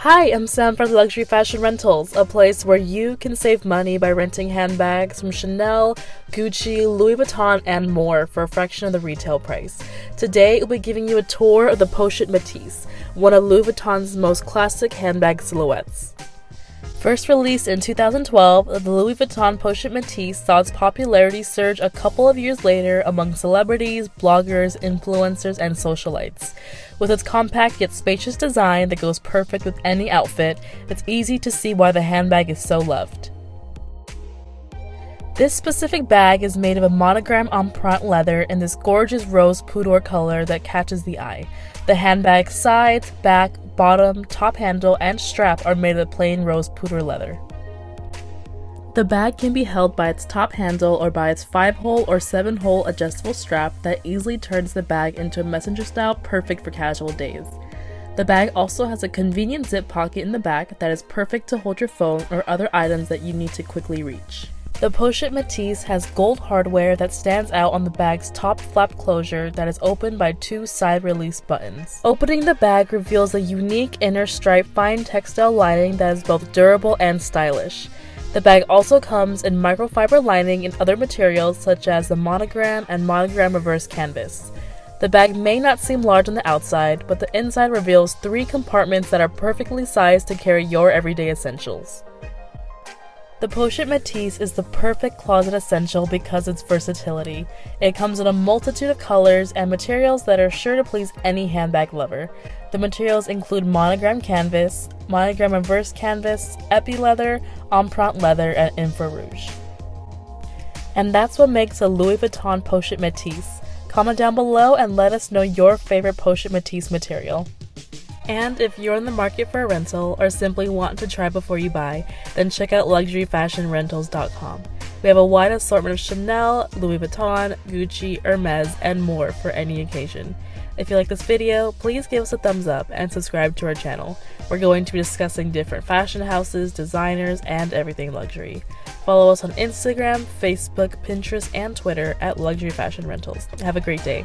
Hi, I'm Sam from Luxury Fashion Rentals, a place where you can save money by renting handbags from Chanel, Gucci, Louis Vuitton, and more for a fraction of the retail price. Today, we'll be giving you a tour of the Pochette Metis, one of Louis Vuitton's most classic handbag silhouettes. First released in 2012, the Louis Vuitton Pochette Metis saw its popularity surge a couple of years later among celebrities, bloggers, influencers, and socialites. With its compact yet spacious design that goes perfect with any outfit, it's easy to see why the handbag is so loved. This specific bag is made of a monogram empreinte leather in this gorgeous rose poudre color that catches the eye. The handbag's sides, back, bottom, top handle, and strap are made of plain rose poudre leather. The bag can be held by its top handle or by its 5-hole or 7-hole adjustable strap that easily turns the bag into a messenger style perfect for casual days. The bag also has a convenient zip pocket in the back that is perfect to hold your phone or other items that you need to quickly reach. The Pochette Metis has gold hardware that stands out on the bag's top flap closure that is opened by 2 side release buttons. Opening the bag reveals a unique inner stripe fine textile lining that is both durable and stylish. The bag also comes in microfiber lining and other materials such as the monogram and monogram reverse canvas. The bag may not seem large on the outside, but the inside reveals 3 compartments that are perfectly sized to carry your everyday essentials. The Pochette Metis is the perfect closet essential because of its versatility. It comes in a multitude of colors and materials that are sure to please any handbag lover. The materials include monogram canvas, monogram reverse canvas, epi leather, empreinte leather, and infra rouge. And that's what makes a Louis Vuitton Pochette Metis. Comment down below and let us know your favorite Pochette Metis material. And if you're in the market for a rental or simply want to try before you buy, then check out luxuryfashionrentals.com. We have a wide assortment of Chanel, Louis Vuitton, Gucci, Hermes, and more for any occasion. If you like this video, please give us a thumbs up and subscribe to our channel. We're going to be discussing different fashion houses, designers, and everything luxury. Follow us on Instagram, Facebook, Pinterest, and Twitter at Luxury Fashion Rentals. Have a great day.